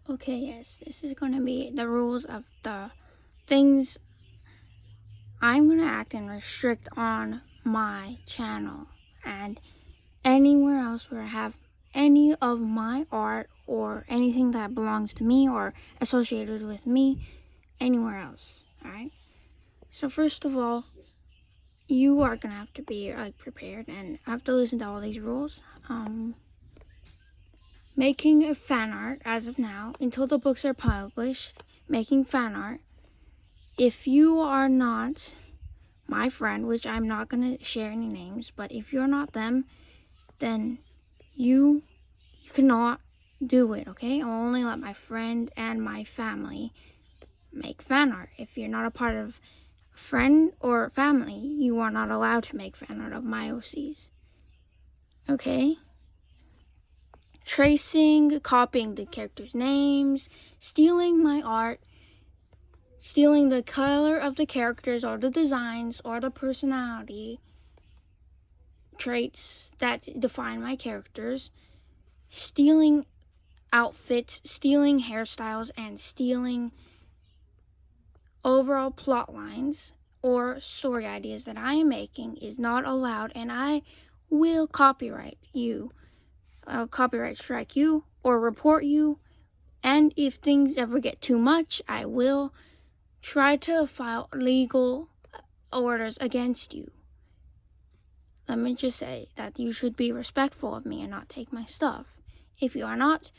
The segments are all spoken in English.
Okay, yes, this is going to be the rules of the things I'm going to act and restrict on my channel and anywhere else where I have any of my art or anything that belongs to me or associated with me anywhere else. Alright? So first of all, you are going to have to be prepared and have to listen to all these rules. Making fan art as of now until the books are published, making fan art. If you are not my friend, which I'm not going to share any names, but if you're not them, then you cannot do it, okay? I'll only let my friend and my family make fan art. If you're not a part of friend or family, you are not allowed to make fan art of my OCs. Okay? Tracing, copying the characters' names, stealing my art, stealing the color of the characters or the designs or the personality traits that define my characters, stealing outfits, stealing hairstyles, and stealing overall plot lines or story ideas that I am making is not allowed, and I will copyright you. I'll copyright strike you or report you, and if things ever get too much, I will try to file legal orders against you. Let me just say that you should be respectful of me and not take my stuff. If you are not,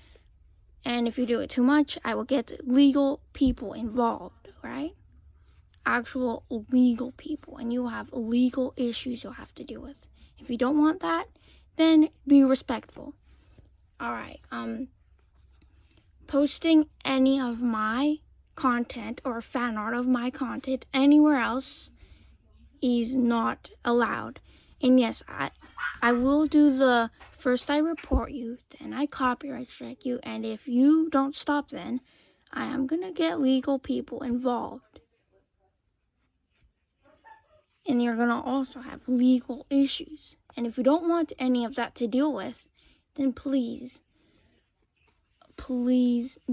and if you do it too much, I will get legal people involved, right? Actual legal people, and you will have legal issues you'll have to deal with. If you don't want that, then be respectful. Alright, posting any of my content or fan art of my content anywhere else is not allowed. And yes, I will do the first I report you, then I copyright strike you, and if you don't stop then, I am gonna get legal people involved. And you're gonna also have legal issues. And if you don't want any of that to deal with, then please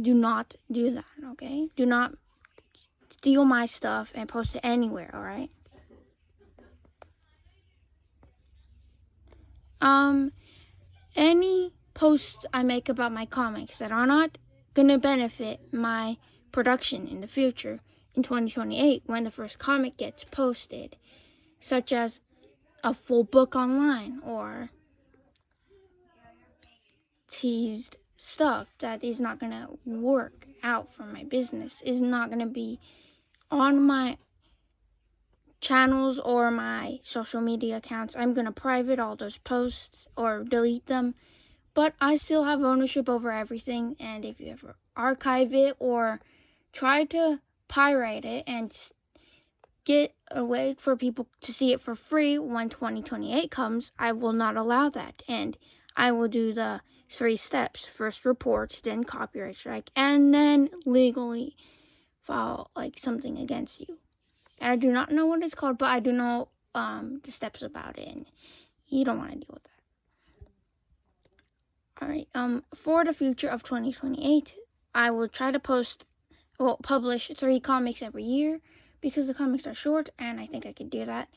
do not do that, okay? Do not steal my stuff and post it anywhere, alright? Any posts I make about my comics that are not gonna benefit my production in the future, in 2028, when the first comic gets posted, such as a full book online or teased stuff that is not gonna work out for my business, is not gonna be on my channels or my social media accounts. I'm gonna private all those posts or delete them, but I still have ownership over everything, and if you ever archive it or try to pirate it and get a way for people to see it for free when 2028 comes, I will not allow that, and I will do the 3 steps. First report, then copyright strike, and then legally file something against you. And I do not know what it's called, but I do know the steps about it, and you don't want to deal with that. Alright, for the future of 2028, I will try to publish 3 comics every year, because the comics are short, and I think I can do that.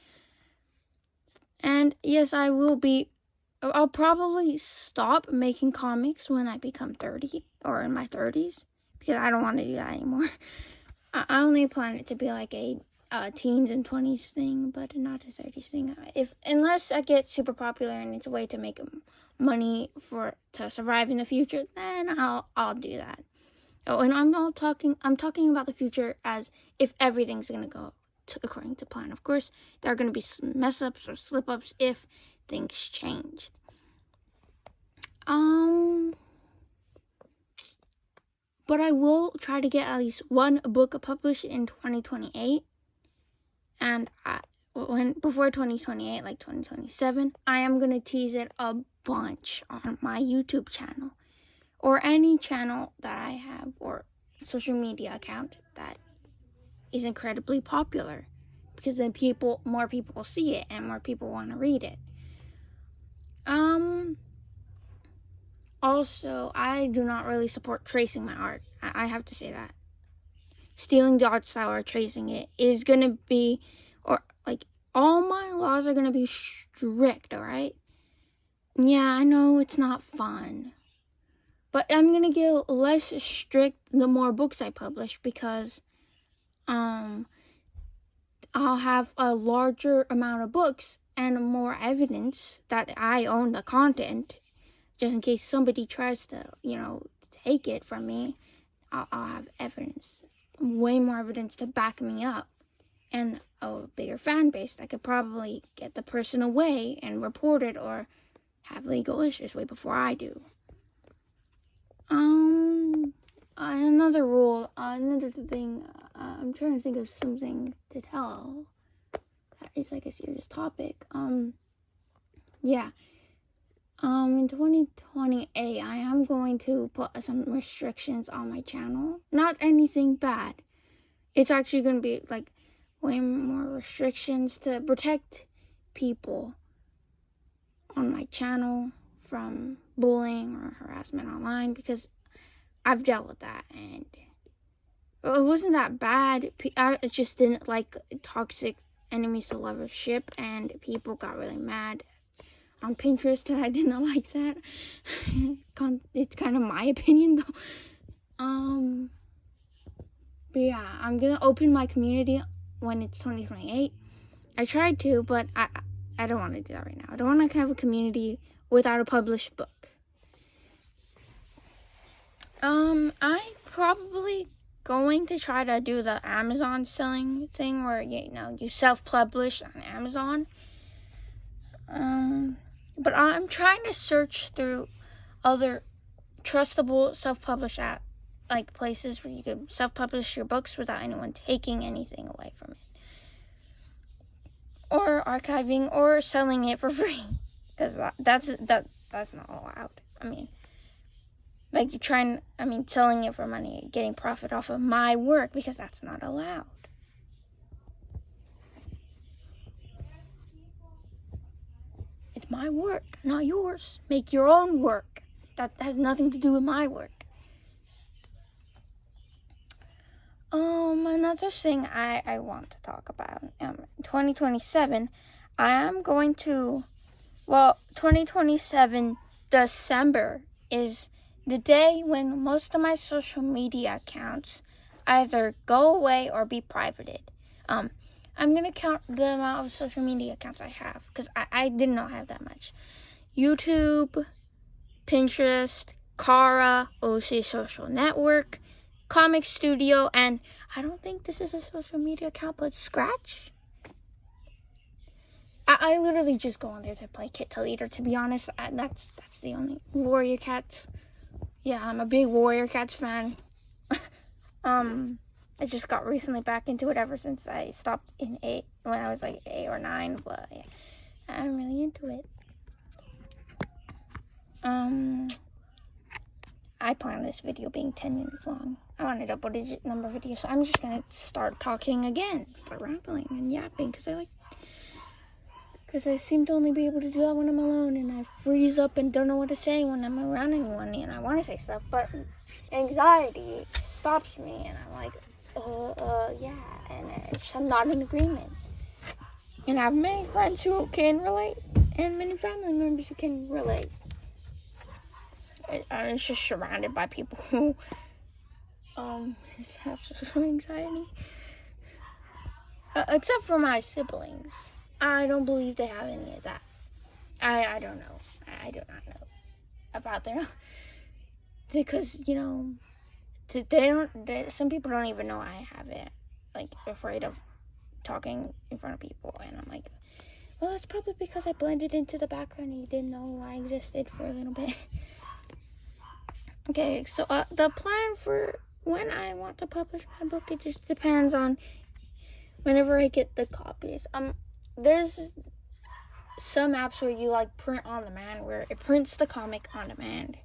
And yes, I'll probably stop making comics when I become 30, or in my 30s, because I don't want to do that anymore. I only plan it to be like a teens and 20s thing, but not a 30s thing. Unless I get super popular and it's a way to make money to survive in the future, then I'll do that. Oh, and I'm talking about the future as if everything's gonna go according to plan. Of course, there are gonna be mess ups or slip ups if things changed. But I will try to get at least 1 book published in 2028, and before 2028, like 2027, I am gonna tease it a bunch on my YouTube channel, or any channel that I have, or social media account that is incredibly popular, because then more people will see it and more people want to read it. Also, I do not really support tracing my art. I have to say that. Stealing the art style or tracing it is going to be, or like, all my laws are going to be strict, alright? Yeah, I know it's not fun. But I'm going to get less strict the more books I publish, because I'll have a larger amount of books and more evidence that I own the content, just in case somebody tries to, take it from me. I'll have evidence, way more evidence to back me up, and a bigger fan base that could probably get the person away and report it or have legal issues way before I do. Another rule, another thing, I'm trying to think of something to tell that is like a serious topic. In 2028, I am going to put some restrictions on my channel. Not anything bad. It's actually going to be like way more restrictions to protect people on my channel from bullying or harassment online, because I've dealt with that, and it wasn't that bad. I just didn't like toxic enemies to lovers ship, and people got really mad on Pinterest that I didn't like that. It's kind of my opinion though. But yeah, I'm gonna open my community when it's 2028. I tried to, but I don't want to do that right now. I don't want to have a community without a published book. I'm probably going to try to do the Amazon selling thing where, you self-publish on Amazon. But I'm trying to search through other trustable self-publish places where you can self-publish your books without anyone taking anything away from it, or archiving or selling it for free, because that's not allowed. Selling it for money, getting profit off of my work, because that's not allowed. It's my work, not yours. Make your own work. That has nothing to do with my work. Another thing I want to talk about, 2027, I am going to, 2027 December is the day when most of my social media accounts either go away or be privated. I'm going to count the amount of social media accounts I have, because I did not have that much. YouTube, Pinterest, Kara, OC Social Network, Comic Studio, and I don't think this is a social media account, but Scratch. I literally just go on there to play Kit to Leader, to be honest. That's the only. Warrior Cats. Yeah, I'm a big Warrior Cats fan. I just got recently back into it ever since I stopped when I was like 8 or 9, but yeah, I'm really into it. I planned this video being 10 minutes long. I wanted a double-digit number video, so I'm just gonna start talking again, start rambling and yapping, because I seem to only be able to do that when I'm alone, and I freeze up and don't know what to say when I'm around anyone, and I want to say stuff, but anxiety stops me, and I'm like, yeah, and I'm not in agreement. And I have many friends who can relate, and many family members who can relate. I was just surrounded by people who have social anxiety, except for my siblings. I don't believe they have any of that. I don't know. I do not know about their, because some people don't even know I have it. Like, afraid of talking in front of people, and I'm like, well, that's probably because I blended into the background and you didn't know I existed for a little bit. Okay, so the plan for when I want to publish my book, it just depends on whenever I get the copies. There's some apps where you print on demand, where it prints the comic on demand.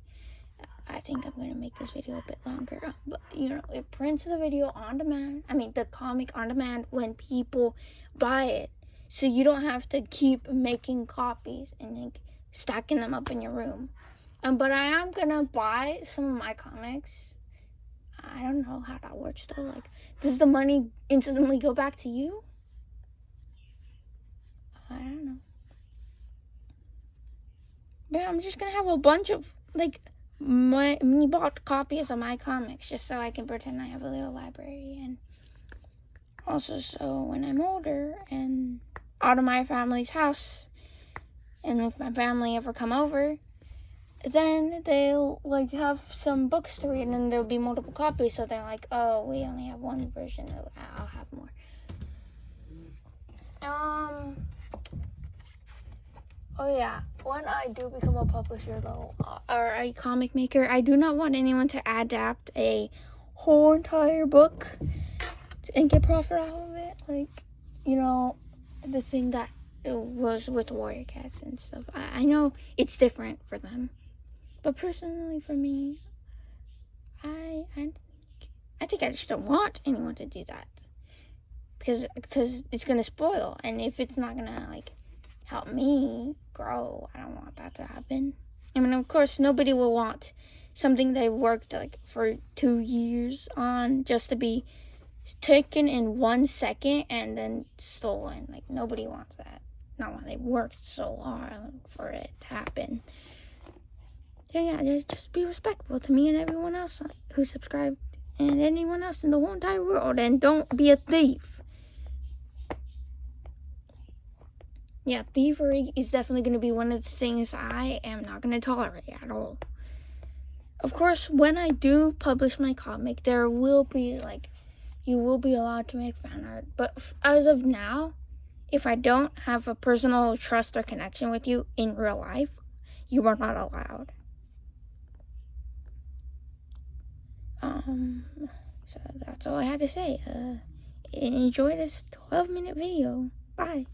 I think I'm gonna make this video a bit longer, but it prints the video on demand. The comic on demand when people buy it, so you don't have to keep making copies and stacking them up in your room. But I am gonna buy some of my comics. I don't know how that works though. Like, does the money instantly go back to you? I don't know. But I'm just gonna have a bunch of like my me bought copies of my comics just so I can pretend I have a little library, and also so when I'm older and out of my family's house, and if my family ever come over, then they'll like have some books to read, and there'll be multiple copies. So they're like, oh, we only have one version. I'll have more. Oh yeah, when I do become a publisher though, or a comic maker, I do not want anyone to adapt a whole entire book and get profit off of it. Like, you know, the thing that it was with Warrior Cats and stuff. I know it's different for them, but personally for me, I think I just don't want anyone to do that because it's gonna spoil, and if it's not gonna like help me grow, I don't want that to happen. I mean, of course, nobody will want something they worked like for 2 years on just to be taken in 1 second and then stolen. Like, nobody wants that. Not when they worked so hard for it to happen. So yeah, just be respectful to me and everyone else who subscribed and anyone else in the whole entire world, and don't be a thief. Yeah, thievery is definitely going to be one of the things I am not going to tolerate at all. Of course, when I do publish my comic, there will be like, you will be allowed to make fan art. But as of now, if I don't have a personal trust or connection with you in real life, you are not allowed. So that's all I had to say. Enjoy this 12-minute video. Bye.